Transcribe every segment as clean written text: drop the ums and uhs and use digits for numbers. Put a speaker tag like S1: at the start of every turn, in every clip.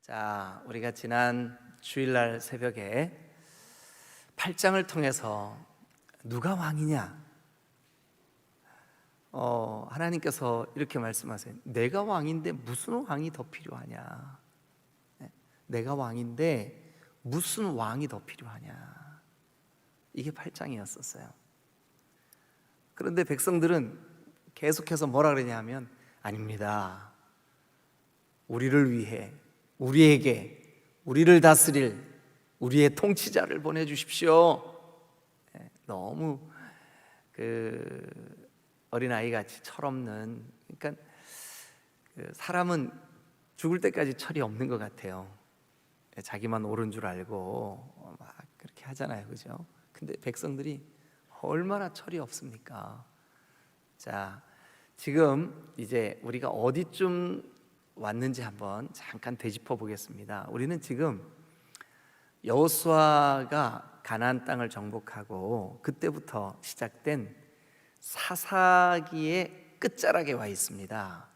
S1: 자, 우리가 지난 주일날 새벽에 8장을 통해서 누가 왕이냐? 하나님께서 이렇게 말씀하세요. 내가 왕인데 무슨 왕이 더 필요하냐? 내가 왕인데 무슨 왕이 더 필요하냐? 이게 8장이었었어요. 그런데 백성들은 계속해서 뭐라 그러냐면, 아닙니다. 우리를 위해, 우리에게, 우리를 다스릴 우리의 통치자를 보내주십시오. 너무 어린아이같이 철없는, 그러니까 사람은 죽을 때까지 철이 없는 것 같아요. 자기만 옳은 줄 알고 막 그렇게 하잖아요, 그죠? 근데 백성들이 얼마나 철이 없습니까? 자, 지금 이제 우리가 어디쯤 왔는지 한번 잠깐 되짚어 보겠습니다. 우리는 지금 여호수아가 가나안 땅을 정복하고 그때부터 시작된 사사기의 끝자락에 와 있습니다.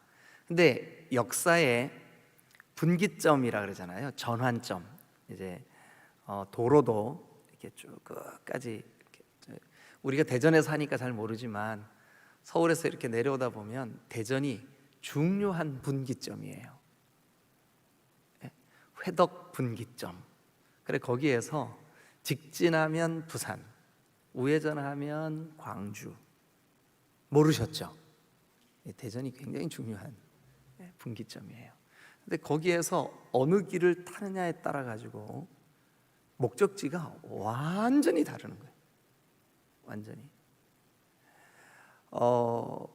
S1: 근데 역사의 분기점이라 그러잖아요. 전환점. 이제 도로도 이렇게 쭉 끝까지 이렇게, 우리가 대전에 사니까 잘 모르지만 서울에서 이렇게 내려오다 보면 대전이 중요한 분기점이에요. 회덕 분기점. 그래, 거기에서 직진하면 부산, 우회전하면 광주. 모르셨죠? 대전이 굉장히 중요한 분기점이에요. 근데 거기에서 어느 길을 타느냐에 따라 가지고 목적지가 완전히 다르는 거예요. 완전히.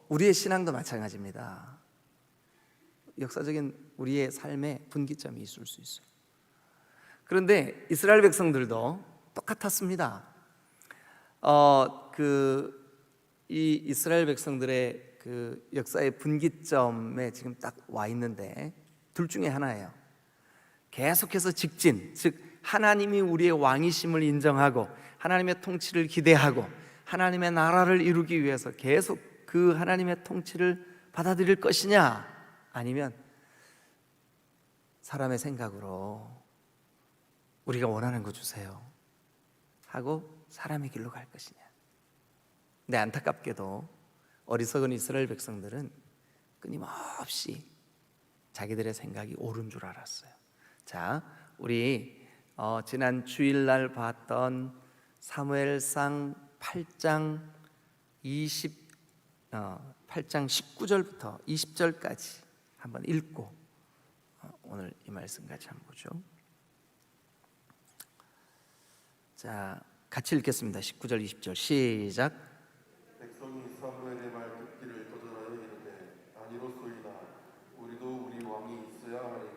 S1: 우리의 신앙도 마찬가지입니다. 역사적인 우리의 삶에 분기점이 있을 수 있어요. 그런데 이스라엘 백성들도 똑같았습니다. 이 이스라엘 백성들의 그 역사의 분기점에 지금 딱 와 있는데 둘 중에 하나예요. 계속해서 직진, 즉 하나님이 우리의 왕이심을 인정하고 하나님의 통치를 기대하고 하나님의 나라를 이루기 위해서 계속 그 하나님의 통치를 받아들일 것이냐, 아니면 사람의 생각으로 우리가 원하는 거 주세요 하고 사람의 길로 갈 것이냐. 근데 안타깝게도 어리석은 이스라엘 백성들은 끊임없이 자기들의 생각이 옳은 줄 알았어요. 자, 우리 지난 주일날 봤던 사무엘상 8장 19절부터 20절까지 한번 읽고 오늘 이 말씀 같이 한번 보죠. 자, 같이 읽겠습니다. 19절 20절 시작.
S2: 백성이 사무엘의 말 듣기를 거절하여 이르되 아니로소이다. 우리도 우리 왕이 있어야 하리니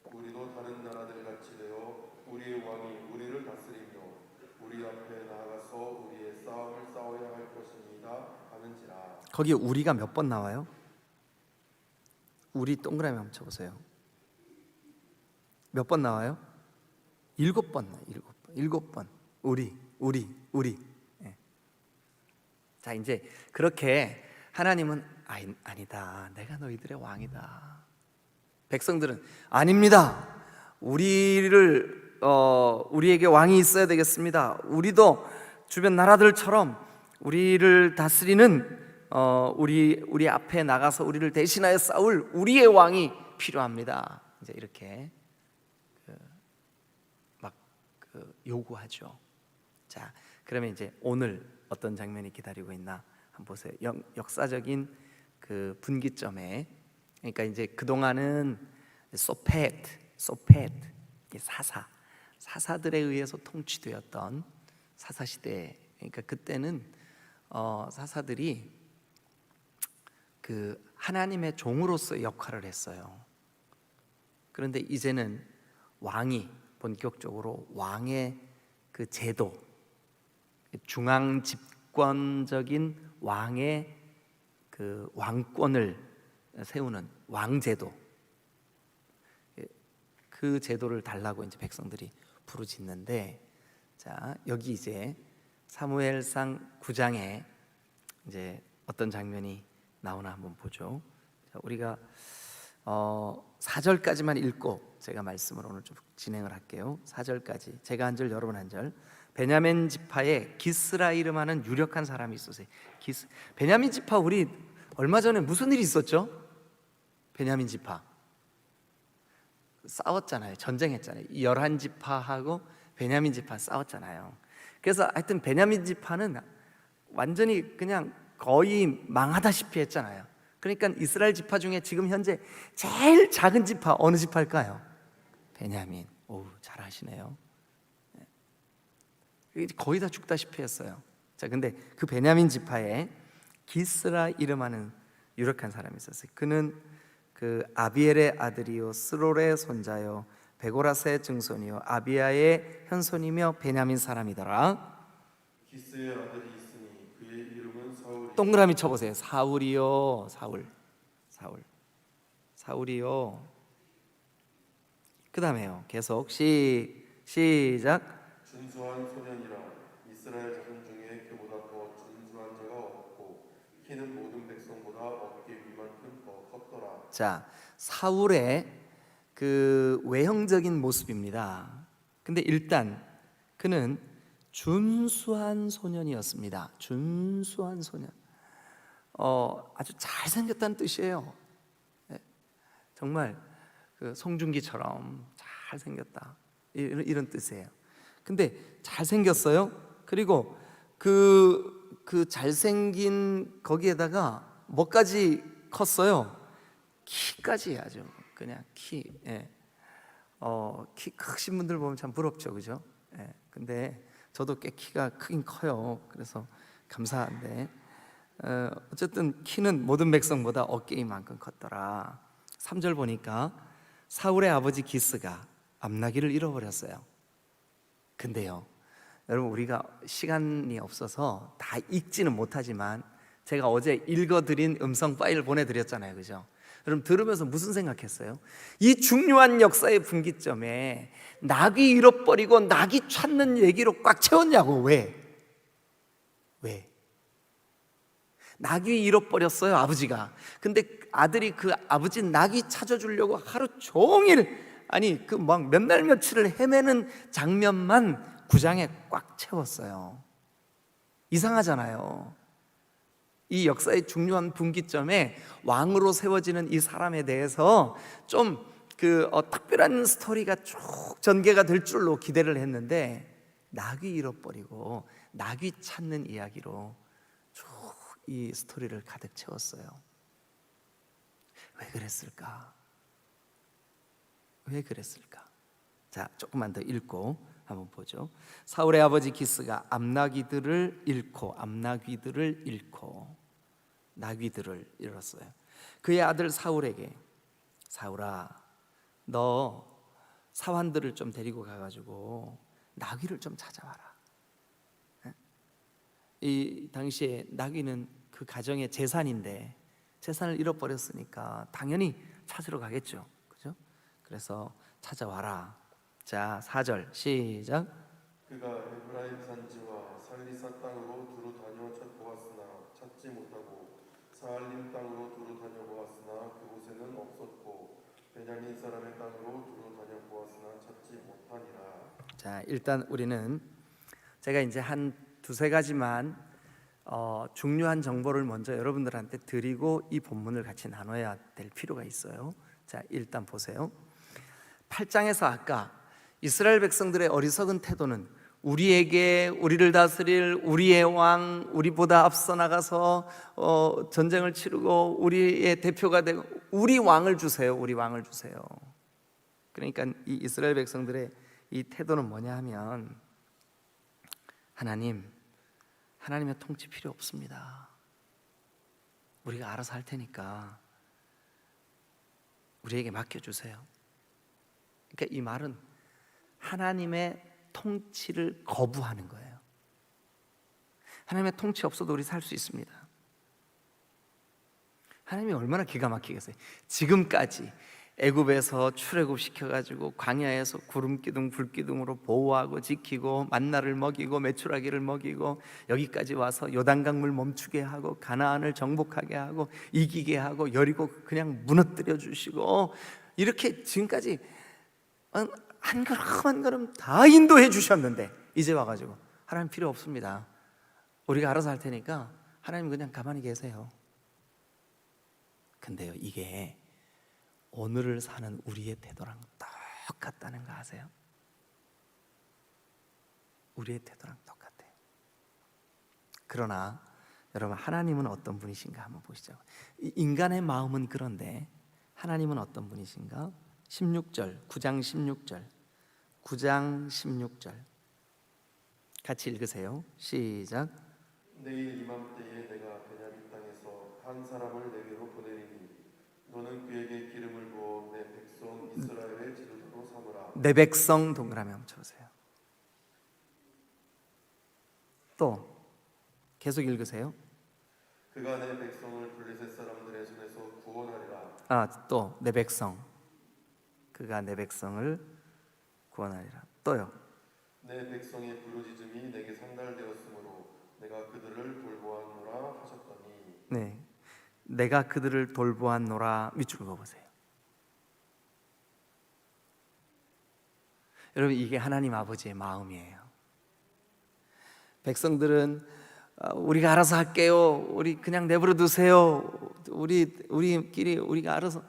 S2: 우리도 다른 나라들 같이 되어 우리의 왕이 우리를 다스리며 우리 앞에 나아가서 우리의 싸움을 싸워야 할 것입니다 하는지라.
S1: 거기에 우리가 몇 번 나와요? 우리 동그라미 한번 쳐보세요. 몇 번 나와요? 7번. 7번. 우리. 예. 자, 이제 그렇게 하나님은 아니다. 내가 너희들의 왕이다. 백성들은 아닙니다. 우리에게 왕이 있어야 되겠습니다. 우리도 주변 나라들처럼 우리를 다스리는 우리 앞에 나가서 우리를 대신하여 싸울 우리의 왕이 필요합니다. 이제 이렇게 요구하죠. 자, 그러면 이제 오늘 어떤 장면이 기다리고 있나 한번 보세요. 역사적인 그 분기점에, 그러니까 이제 그 동안은 소펫 사사들에 의해서 통치되었던 사사 시대. 그러니까 그때는 사사들이 그 하나님의 종으로서의 역할을 했어요. 그런데 이제는 왕이 본격적으로 왕의 그 제도, 중앙 집권적인 왕의 그 왕권을 세우는 왕제도, 그 제도를 달라고 이제 백성들이 부르짖는데, 자, 여기 이제 사무엘상 9장에 이제 어떤 장면이 나오나 한번 보죠. 자, 우리가 4절까지만 읽고 제가 말씀을 오늘 좀 진행을 할게요. 4절까지 제가 한 절 여러분 한 절. 베냐민 지파에 기스라 이름하는 유력한 사람이 있었어요. 베냐민 지파, 우리 얼마 전에 무슨 일이 있었죠? 베냐민 지파 싸웠잖아요. 전쟁했잖아요. 11지파하고 베냐민 지파 싸웠잖아요. 그래서 하여튼 베냐민 지파는 완전히 그냥 거의 망하다시피 했잖아요. 그러니까 이스라엘 지파 중에 지금 현재 제일 작은 지파 어느 지파일까요? 베냐민. 오, 잘하시네요. 거의 다 죽다시피 했어요. 자, 근데 그 베냐민 지파에 기스라 이름하는 유력한 사람이 있었어요. 그는 그 아비엘의 아들이요 스롤의 손자요 베고라스의 증손이요 아비야의 현손이며 베냐민 사람이더라.
S2: 기스의 아들이 있으니 그의 이름은 사울이.
S1: 동그라미 쳐보세요. 사울이요. 사울이요. 그 다음에요. 계속 시작.
S2: 준수한 소년이라 이스라엘 자손 중에 그보다 더 준수한 자가 없고 키는 모든 백성보다 어깨 위만큼 더 컸더라.
S1: 자, 사울의 그 외형적인 모습입니다. 근데 일단 그는 준수한 소년이었습니다. 준수한 소년. 아주 잘생겼다는 뜻이에요. 네, 정말 그 송중기처럼 잘생겼다, 이런 뜻이에요. 근데 잘생겼어요. 그리고 그 잘생긴 거기에다가 뭐까지 컸어요? 키까지 아주 그냥 키. 예. 키 크신 분들 보면 참 부럽죠, 그죠? 예. 근데 저도 꽤 키가 크긴 커요. 그래서 감사한데 어쨌든 키는 모든 백성보다 어깨 이만큼 컸더라. 3절 보니까 사울의 아버지 기스가 암나기를 잃어버렸어요. 근데요, 여러분, 우리가 시간이 없어서 다 읽지는 못하지만 제가 어제 읽어드린 음성 파일을 보내드렸잖아요, 그죠? 여러분, 들으면서 무슨 생각했어요? 이 중요한 역사의 분기점에 낙이 잃어버리고 낙이 찾는 얘기로 꽉 채웠냐고. 왜? 낙이 잃어버렸어요, 아버지가. 근데 아들이 그 아버지 낙이 찾아주려고 하루 종일, 아니 그 막 몇 날 며칠을 헤매는 장면만 9장에 꽉 채웠어요. 이상하잖아요. 이 역사의 중요한 분기점에 왕으로 세워지는 이 사람에 대해서 좀 특별한 스토리가 쭉 전개가 될 줄로 기대를 했는데 낙이 잃어버리고 낙이 찾는 이야기로 쭉 이 스토리를 가득 채웠어요. 왜 그랬을까? 자, 조금만 더 읽고 한번 보죠. 사울의 아버지 기스가 암나귀들을 잃고 나귀들을 잃었어요. 그의 아들 사울에게, 사울아, 너 사환들을 좀 데리고 가가지고 나귀를 좀 찾아와라. 이 당시에 나귀는 그 가정의 재산인데 재산을 잃어버렸으니까 당연히 찾으러 가겠죠, 그죠? 그래서 찾아와라. 자, 4절 시작.
S2: 그가 에브라임 산지와 살리사 땅으로 두루 다녀 보았으나 찾지 못하고 사알림 땅으로 두루 다녀 보았으나 그곳에는 없었고 베냐민 사람의 땅으로 두루 다녀 보았으나 찾지 못하니라.
S1: 자, 일단 우리는 제가 이제 한 두세 가지만 중요한 정보를 먼저 여러분들한테 드리고 이 본문을 같이 나눠야 될 필요가 있어요. 자, 일단 보세요. 8장에서 아까 이스라엘 백성들의 어리석은 태도는 우리를 다스릴 우리의 왕, 우리보다 앞서 나가서 전쟁을 치르고 우리의 대표가 되고 우리 왕을 주세요. 그러니까 이 이스라엘 백성들의 이 태도는 뭐냐 하면, 하나님의 통치 필요 없습니다. 우리가 알아서 할 테니까 우리에게 맡겨주세요. 그러니까 이 말은 하나님의 통치를 거부하는 거예요. 하나님의 통치 없어도 우리 살 수 있습니다. 하나님이 얼마나 기가 막히겠어요. 지금까지 애굽에서 출애굽 시켜가지고 광야에서 구름기둥 불기둥으로 보호하고 지키고 만나를 먹이고 메추라기를 먹이고 여기까지 와서 요단강물 멈추게 하고 가나안을 정복하게 하고 이기게 하고 여리고 그냥 무너뜨려 주시고 이렇게 지금까지 한 걸음 한 걸음 다 인도해 주셨는데 이제 와가지고 하나님 필요 없습니다. 우리가 알아서 할 테니까 하나님 그냥 가만히 계세요. 근데요, 이게 오늘을 사는 우리의 태도랑 똑같다는 거 아세요? 우리의 태도랑 똑같아요. 그러나 여러분, 하나님은 어떤 분이신가 한번 보시죠. 인간의 마음은 그런데 하나님은 어떤 분이신가? 16절, 9장 16절 9장 16절 같이 읽으세요. 시작.
S2: 내일 이맘때에 내가 베냐민 땅에서 한 사람을 내게로 보내리니 너는 그에게 기름을 부어 내 백성 이스라엘의 지도자로 삼으라.
S1: 내 백성 동그라미 한번 쳐보세요. 또 계속 읽으세요.
S2: 그가 내 백성을 블레셋 사람들의 손에서 구원하리라.
S1: 또 내 백성, 그가 내 백성을 구원하리라. 또요.
S2: 내 백성의 부르짖음이 내게 상달되었으므로 내가 그들을 돌보았노라 하셨더니.
S1: 네, 내가 그들을 돌보았노라. 밑줄 그어보세요. 여러분, 이게 하나님 아버지의 마음이에요. 백성들은 우리가 알아서 할게요. 우리 그냥 내버려 두세요. 우리끼리 우리가 알아서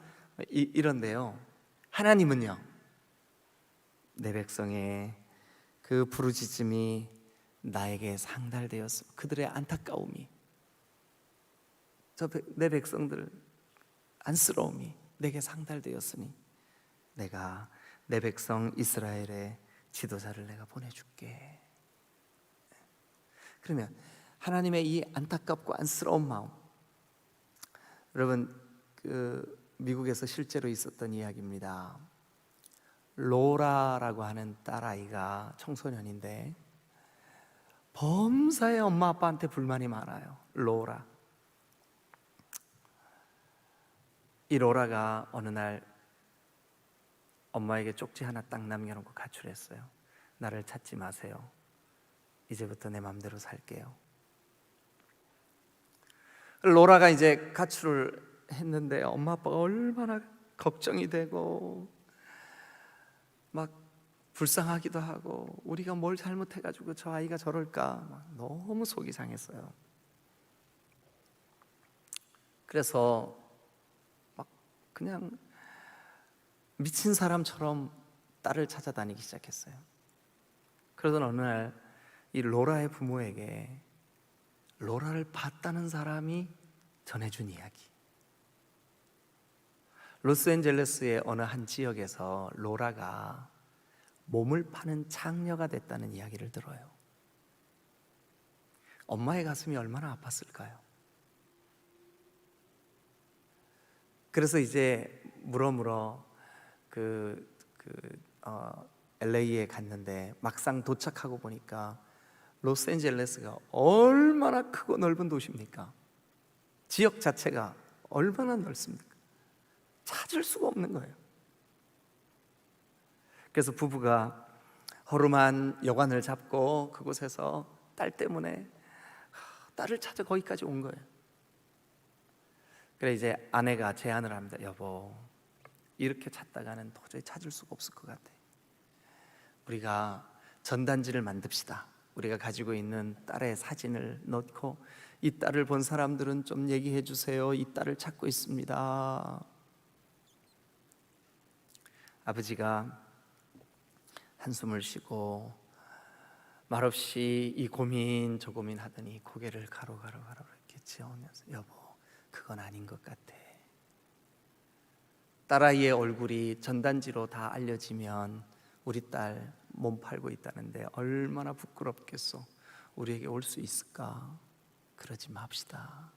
S1: 이런데요. 하나님은요, 내 백성의 그 부르짖음이 나에게 상달되었어. 그들의 안타까움이, 내 백성들 안쓰러움이 내게 상달되었으니 내가 내 백성 이스라엘의 지도자를 내가 보내줄게. 그러면 하나님의 이 안타깝고 안쓰러운 마음, 여러분, 미국에서 실제로 있었던 이야기입니다. 로라라고 하는 딸아이가 청소년인데 범사에 엄마 아빠한테 불만이 많아요. 로라. 이 로라가 어느 날 엄마에게 쪽지 하나 딱 남겨놓고 가출했어요. 나를 찾지 마세요. 이제부터 내 마음대로 살게요. 로라가 이제 가출을 했는데 엄마 아빠가 얼마나 걱정이 되고 막 불쌍하기도 하고, 우리가 뭘 잘못해가지고 저 아이가 저럴까, 막 너무 속이 상했어요. 그래서 막 그냥 미친 사람처럼 딸을 찾아다니기 시작했어요. 그러던 어느 날 이 로라의 부모에게 로라를 봤다는 사람이 전해준 이야기. 로스앤젤레스의 어느 한 지역에서 로라가 몸을 파는 창녀가 됐다는 이야기를 들어요. 엄마의 가슴이 얼마나 아팠을까요? 그래서 이제 물어물어 LA에 갔는데 막상 도착하고 보니까 로스앤젤레스가 얼마나 크고 넓은 도시입니까? 지역 자체가 얼마나 넓습니까? 찾을 수가 없는 거예요. 그래서 부부가 허름한 여관을 잡고 그곳에서 딸 때문에 딸을 찾아 거기까지 온 거예요. 그래 이제 아내가 제안을 합니다. 여보, 이렇게 찾다가는 도저히 찾을 수가 없을 것 같아. 우리가 전단지를 만듭시다. 우리가 가지고 있는 딸의 사진을 넣고 이 딸을 본 사람들은 좀 얘기해 주세요. 이 딸을 찾고 있습니다. 아버지가 한숨을 쉬고 말없이 이 고민 저 고민 하더니 고개를 가로가로 이렇게 지어오면서 여보, 그건 아닌 것 같아. 딸아이의 얼굴이 전단지로 다 알려지면 우리 딸 몸 팔고 있다는데 얼마나 부끄럽겠어. 우리에게 올 수 있을까? 그러지 맙시다.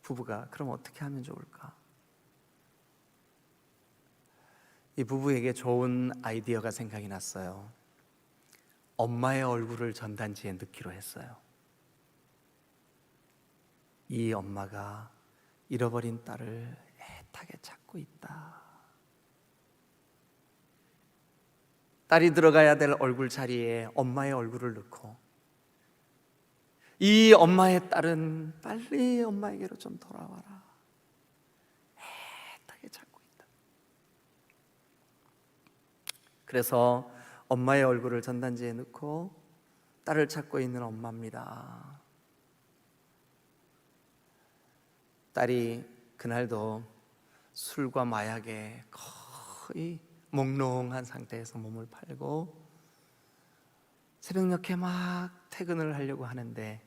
S1: 부부가 그럼 어떻게 하면 좋을까? 이 부부에게 좋은 아이디어가 생각이 났어요. 엄마의 얼굴을 전단지에 넣기로 했어요. 이 엄마가 잃어버린 딸을 애타게 찾고 있다. 딸이 들어가야 될 얼굴 자리에 엄마의 얼굴을 넣고 이 엄마의 딸은 빨리 엄마에게로 좀 돌아와라. 애타게 찾고 있다. 그래서 엄마의 얼굴을 전단지에 넣고 딸을 찾고 있는 엄마입니다. 딸이 그날도 술과 마약에 거의 몽롱한 상태에서 몸을 팔고 새벽녘에 막 퇴근을 하려고 하는데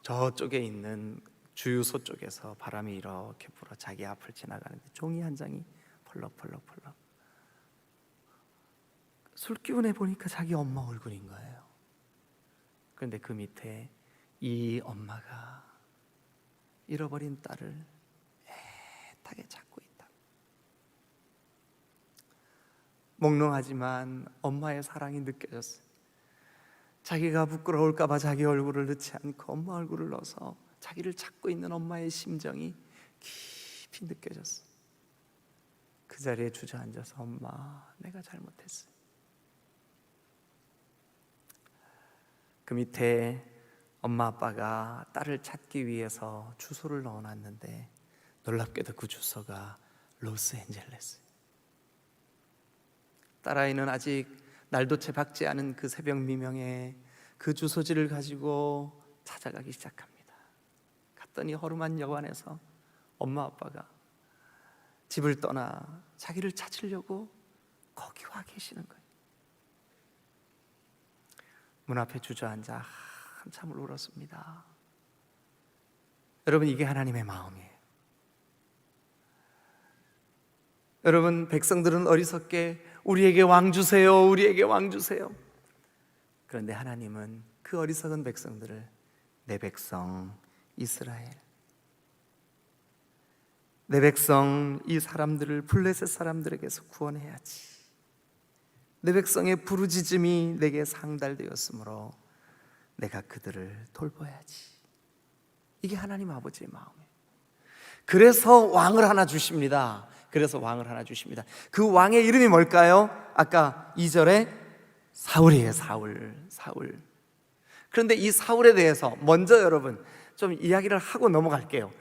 S1: 저쪽에 있는 주유소 쪽에서 바람이 이렇게 불어 자기 앞을 지나가는데 종이 한 장이 펄럭펄럭펄럭. 술 기운에 보니까 자기 엄마 얼굴인 거예요. 그런데 그 밑에 이 엄마가 잃어버린 딸을 애타게 찾고 있다. 몽롱하지만 엄마의 사랑이 느껴졌어요. 자기가 부끄러울까 봐 자기 얼굴을 넣지 않고 엄마 얼굴을 넣어서 자기를 찾고 있는 엄마의 심정이 깊이 느껴졌어요. 그 자리에 주저앉아서 엄마, 내가 잘못했어요. 그 밑에 엄마 아빠가 딸을 찾기 위해서 주소를 넣어놨는데 놀랍게도 그 주소가 로스앤젤레스. 딸아이는 아직 날도 채 밝지 않은 그 새벽 미명에 그 주소지를 가지고 찾아가기 시작합니다. 갔더니 허름한 여관에서 엄마 아빠가 집을 떠나 자기를 찾으려고 거기 와 계시는 거예요. 문 앞에 주저앉아 한참을 울었습니다. 여러분, 이게 하나님의 마음이에요. 여러분, 백성들은 어리석게 우리에게 왕 주세요, 우리에게 왕 주세요. 그런데 하나님은 그 어리석은 백성들을 내 백성 이스라엘, 내 백성 이 사람들을 블레셋 사람들에게서 구원해야지. 내 백성의 부르짖음이 내게 상달되었으므로 내가 그들을 돌봐야지. 이게 하나님 아버지의 마음이에요. 그래서 왕을 하나 주십니다. 그래서 왕을 하나 주십니다. 그 왕의 이름이 뭘까요? 아까 2절에 사울이에요. 사울. 그런데 이 사울에 대해서 먼저 여러분 좀 이야기를 하고 넘어갈게요.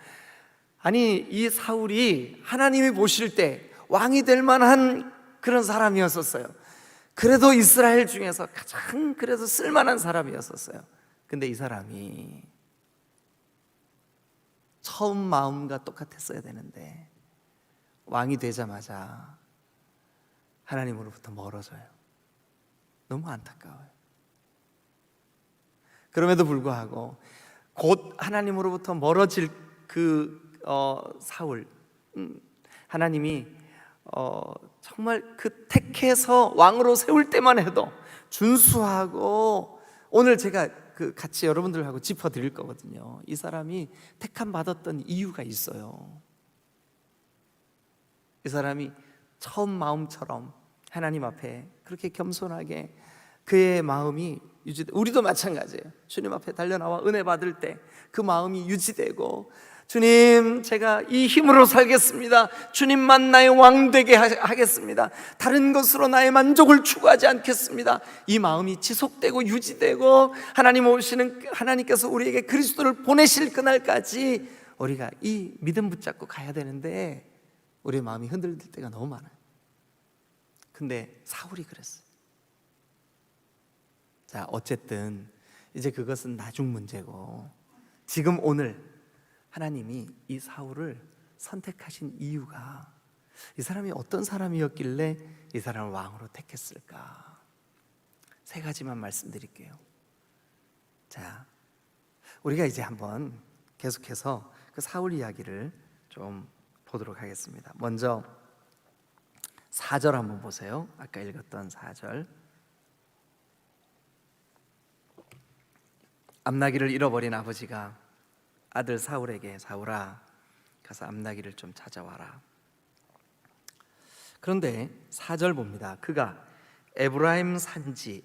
S1: 아니, 이 사울이 하나님이 보실 때 왕이 될 만한 그런 사람이었었어요. 그래도 이스라엘 중에서 가장 그래도 쓸만한 사람이었었어요. 근데 이 사람이 처음 마음과 똑같았어야 되는데 왕이 되자마자 하나님으로부터 멀어져요. 너무 안타까워요. 그럼에도 불구하고 곧 하나님으로부터 멀어질 사울, 하나님이 정말 그 택해서 왕으로 세울 때만 해도 준수하고, 오늘 제가 같이 여러분들하고 짚어드릴 거거든요. 이 사람이 택함 받았던 이유가 있어요. 이 사람이 처음 마음처럼 하나님 앞에 그렇게 겸손하게 그의 마음이 우리도 마찬가지예요. 주님 앞에 달려나와 은혜 받을 때 그 마음이 유지되고, 주님, 제가 이 힘으로 살겠습니다. 주님만 나의 왕 되게 하겠습니다. 다른 것으로 나의 만족을 추구하지 않겠습니다. 이 마음이 지속되고 유지되고 하나님께서 우리에게 그리스도를 보내실 그날까지 우리가 이 믿음 붙잡고 가야 되는데 우리의 마음이 흔들릴 때가 너무 많아요. 근데 사울이 그랬어요. 자, 어쨌든 이제 그것은 나중 문제고, 지금 오늘 하나님이 이 사울을 선택하신 이유가, 이 사람이 어떤 사람이었길래 이 사람을 왕으로 택했을까? 3가지만 말씀드릴게요. 자, 우리가 이제 한번 계속해서 그 사울 이야기를 좀 보도록 하겠습니다. 먼저 4절 한번 보세요. 아까 읽었던 4절. 암나기를 잃어버린 아버지가 아들 사울에게, 사울아, 가서 암나기를 좀 찾아와라. 그런데 4절 봅니다. 그가 에브라임 산지,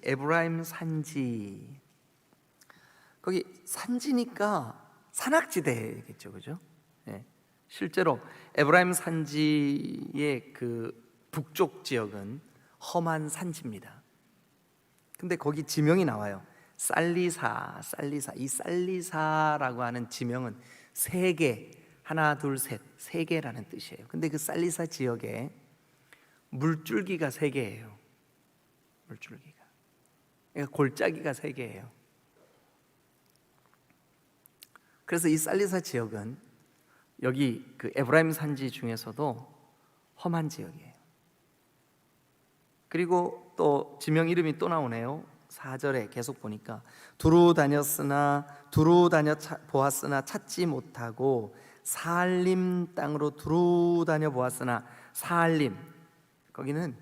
S1: 거기 산지니까 산악지대겠죠, 그죠? 실제로 에브라임 산지의 그 북쪽 지역은 험한 산지입니다. 근데 거기 지명이 나와요. 살리사. 이 살리사라고 하는 지명은 세 개, 하나, 둘, 셋, 세 개라는 뜻이에요. 근데 그 살리사 지역에 물줄기가 세 개예요. 물줄기가. 그러니까 골짜기가 세 개예요. 그래서 이 살리사 지역은 여기 그 에브라임 산지 중에서도 험한 지역이에요. 그리고 또 지명 이름이 또 나오네요. 4절에 계속 보니까 두루 다녀 보았으나 찾지 못하고 사알림 땅으로 두루 다녀 보았으나 사알림, 거기는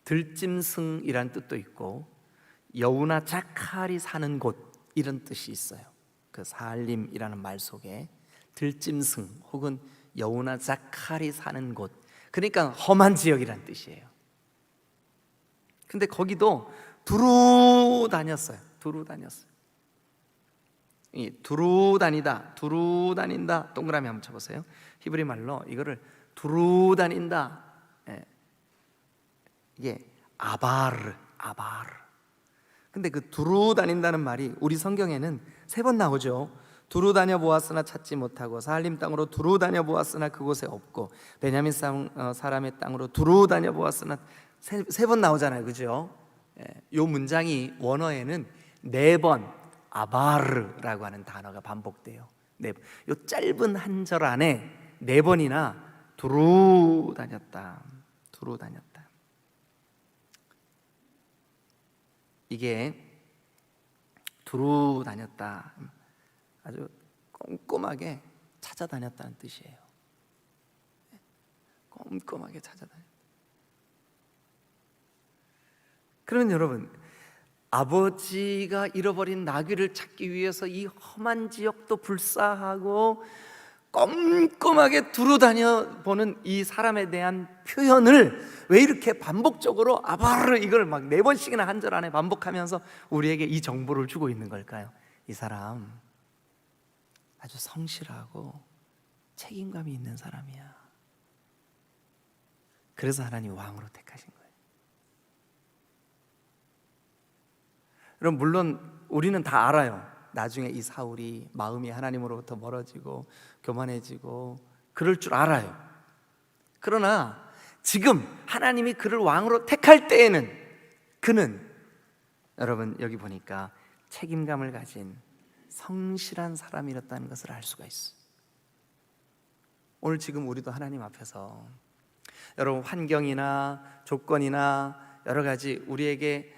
S1: 들짐승이란 뜻도 있고 여우나 자칼이 사는 곳 이런 뜻이 있어요. 그 사알림이라는 말 속에 들짐승 혹은 여우나 자칼이 사는 곳, 그러니까 험한 지역이란 뜻이에요. 근데 거기도 두루 다녔어요. 이 두루 다니다, 두루 다닌다, 동그라미 한번 쳐보세요. 히브리 말로 이거를 두루 다닌다, 이게 아바르. 근데 그 두루 다닌다는 말이 우리 성경에는 3번 나오죠. 두루 다녀 보았으나 찾지 못하고 사알림 땅으로 두루 다녀 보았으나 그곳에 없고 베냐민 사람의 땅으로 두루 다녀 보았으나 세 번 나오잖아요, 그죠? 이 문장이 원어에는 4번 아바르라고 하는 단어가 반복돼요. 이 짧은 한 절 안에 4번이나 두루 다녔다. 이게 두루 다녔다, 아주 꼼꼼하게 찾아다녔다는 뜻이에요. 꼼꼼하게 찾아다녔다. 그러면 여러분, 아버지가 잃어버린 나귀를 찾기 위해서 이 험한 지역도 불사하고 꼼꼼하게 두루다녀보는 이 사람에 대한 표현을 왜 이렇게 반복적으로 아바르 이걸 막 4번씩이나 한 절 안에 반복하면서 우리에게 이 정보를 주고 있는 걸까요? 이 사람 아주 성실하고 책임감이 있는 사람이야. 그래서 하나님 왕으로 택하신 거예요. 여러분, 물론 우리는 다 알아요. 나중에 이 사울이 마음이 하나님으로부터 멀어지고 교만해지고 그럴 줄 알아요. 그러나 지금 하나님이 그를 왕으로 택할 때에는 그는, 여러분 여기 보니까 책임감을 가진 성실한 사람이었다는 것을 알 수가 있어요. 오늘 지금 우리도 하나님 앞에서 여러분 환경이나 조건이나 여러 가지 우리에게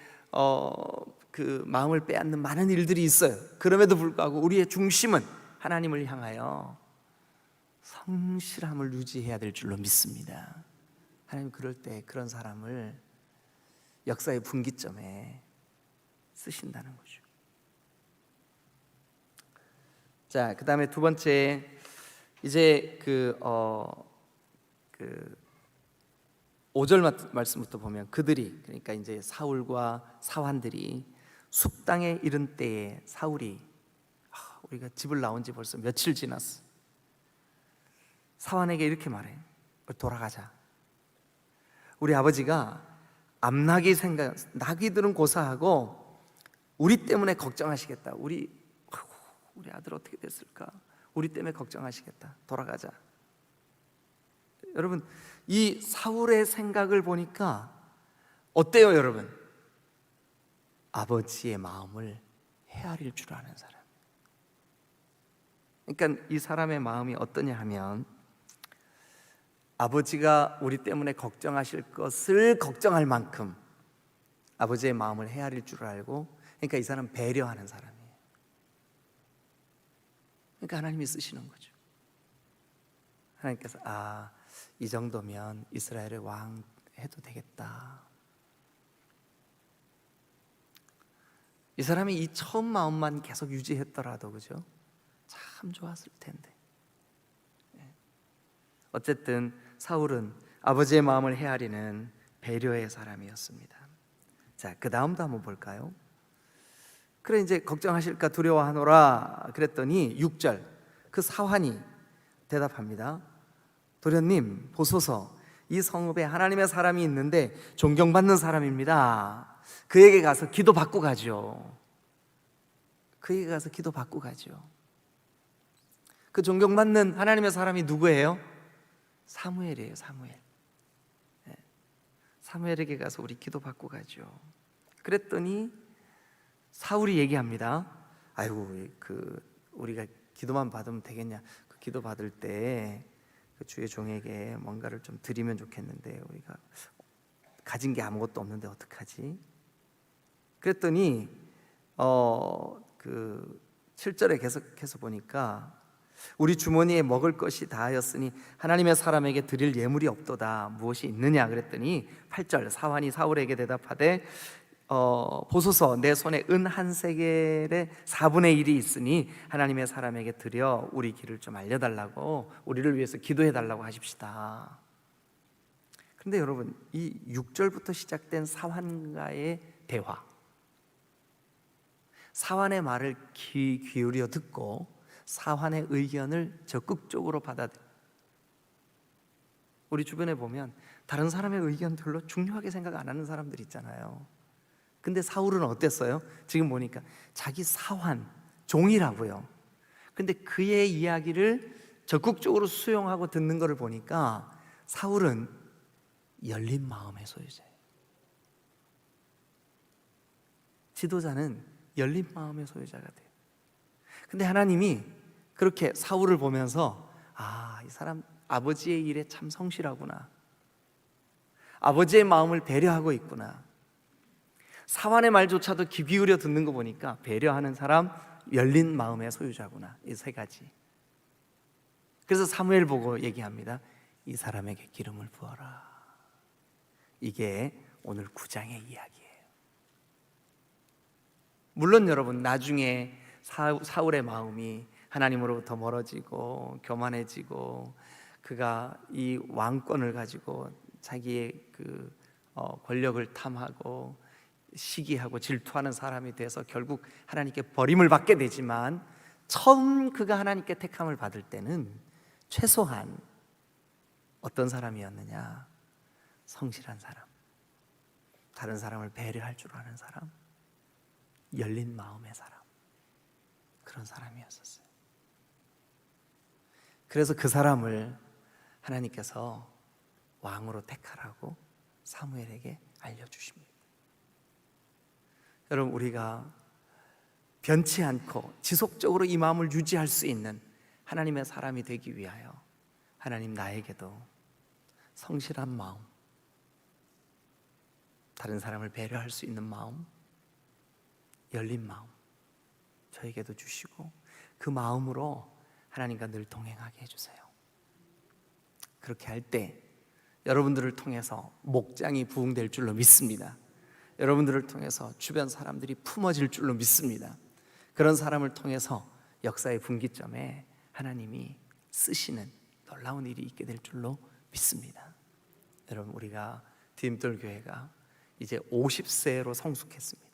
S1: 그 마음을 빼앗는 많은 일들이 있어요. 그럼에도 불구하고 우리의 중심은 하나님을 향하여 성실함을 유지해야 될 줄로 믿습니다. 하나님 그럴 때 그런 사람을 역사의 분기점에 쓰신다는 거죠. 자, 그 다음에 두 번째, 이제 그 5절 말씀부터 보면 그들이, 그러니까 이제 사울과 사환들이 숙당에 이른 때에 사울이, 우리가 집을 나온 지 벌써 며칠 지났어. 사환에게 이렇게 말해. 돌아가자. 우리 아버지가 암나기 생각, 나귀들은 고사하고 우리 때문에 걱정하시겠다. 우리 아들 어떻게 됐을까? 우리 때문에 걱정하시겠다. 돌아가자. 여러분, 이 사울의 생각을 보니까 어때요, 여러분? 아버지의 마음을 헤아릴 줄 아는 사람. 그러니까 이 사람의 마음이 어떠냐 하면, 아버지가 우리 때문에 걱정하실 것을 걱정할 만큼 아버지의 마음을 헤아릴 줄 알고, 그러니까 이 사람 배려하는 사람이에요. 그러니까 하나님이 쓰시는 거죠. 하나님께서 이 정도면 이스라엘의 왕 해도 되겠다. 이 사람이 이 처음 마음만 계속 유지했더라도, 그죠? 참 좋았을 텐데. 어쨌든 사울은 아버지의 마음을 헤아리는 배려의 사람이었습니다. 자, 그 다음도 한번 볼까요? 그래, 이제 걱정하실까 두려워하노라 그랬더니 6절, 그 사환이 대답합니다. 도련님 보소서, 이 성읍에 하나님의 사람이 있는데 존경받는 사람입니다. 그에게 가서 기도받고 가죠. 그에게 가서 기도받고 가죠. 그 존경받는 하나님의 사람이 누구예요? 사무엘이에요. 사무엘. 사무엘에게 가서 우리 기도받고 가죠. 그랬더니 사울이 얘기합니다. 아이고, 우리가 기도만 받으면 되겠냐? 그 기도 받을 때 그 주의 종에게 뭔가를 좀 드리면 좋겠는데 우리가 가진 게 아무것도 없는데 어떡하지? 그랬더니 그 7절에 계속해서 보니까 우리 주머니에 먹을 것이 다하였으니 하나님의 사람에게 드릴 예물이 없도다. 무엇이 있느냐? 그랬더니 8절, 사환이 사울에게 대답하되 보소서, 내 손에 은 한 세겔의 4분의 1이 있으니 하나님의 사람에게 드려 우리 길을 좀 알려달라고, 우리를 위해서 기도해달라고 하십시다. 그런데 여러분, 이 6절부터 시작된 사환과의 대화, 사환의 말을 귀 기울여 듣고 사환의 의견을 적극적으로 받아들여. 우리 주변에 보면 다른 사람의 의견 별로 중요하게 생각 안 하는 사람들 있잖아요. 근데 사울은 어땠어요? 지금 보니까 자기 사환, 종이라고요. 근데 그의 이야기를 적극적으로 수용하고 듣는 것을 보니까 사울은 열린 마음의 소유자예요. 지도자는 열린 마음의 소유자가 돼요. 근데 하나님이 그렇게 사울을 보면서 이 사람 아버지의 일에 참 성실하구나, 아버지의 마음을 배려하고 있구나, 사환의 말조차도 귀 기울여 듣는 거 보니까 배려하는 사람, 열린 마음의 소유자구나. 이 세 가지. 그래서 사무엘 보고 얘기합니다. 이 사람에게 기름을 부어라. 이게 오늘 9장의 이야기예요. 물론 여러분, 나중에 사울의 마음이 하나님으로부터 멀어지고 교만해지고 그가 이 왕권을 가지고 자기의 권력을 탐하고 시기하고 질투하는 사람이 돼서 결국 하나님께 버림을 받게 되지만, 처음 그가 하나님께 택함을 받을 때는 최소한 어떤 사람이었느냐? 성실한 사람, 다른 사람을 배려할 줄 아는 사람, 열린 마음의 사람, 그런 사람이었었어요. 그래서 그 사람을 하나님께서 왕으로 택하라고 사무엘에게 알려주십니다. 여러분, 우리가 변치 않고 지속적으로 이 마음을 유지할 수 있는 하나님의 사람이 되기 위하여 하나님 나에게도 성실한 마음, 다른 사람을 배려할 수 있는 마음, 열린 마음 저에게도 주시고 그 마음으로 하나님과 늘 동행하게 해주세요. 그렇게 할 때 여러분들을 통해서 목장이 부흥될 줄로 믿습니다. 여러분들을 통해서 주변 사람들이 품어질 줄로 믿습니다. 그런 사람을 통해서 역사의 분기점에 하나님이 쓰시는 놀라운 일이 있게 될 줄로 믿습니다. 여러분, 우리가 디딤돌 교회가 이제 50세로 성숙했습니다.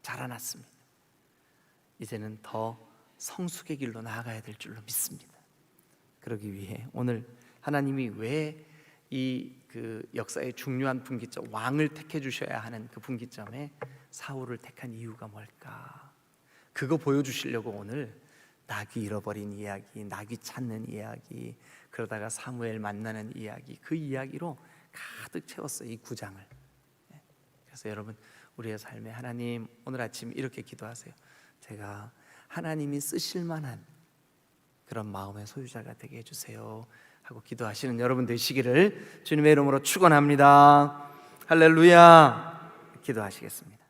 S1: 자라났습니다. 이제는 더 성숙의 길로 나아가야 될 줄로 믿습니다. 그러기 위해 오늘 하나님이 왜 이 역사의 중요한 분기점, 왕을 택해 주셔야 하는 그 분기점에 사울을 택한 이유가 뭘까? 그거 보여주시려고 오늘 나귀 잃어버린 이야기, 나귀 찾는 이야기, 그러다가 사무엘 만나는 이야기, 그 이야기로 가득 채웠어요, 이 9장을. 그래서 여러분, 우리의 삶에 하나님, 오늘 아침 이렇게 기도하세요. 제가 하나님이 쓰실 만한 그런 마음의 소유자가 되게 해주세요 하고 기도하시는 여러분 되시기를 주님의 이름으로 축원합니다. 할렐루야. 기도하시겠습니다.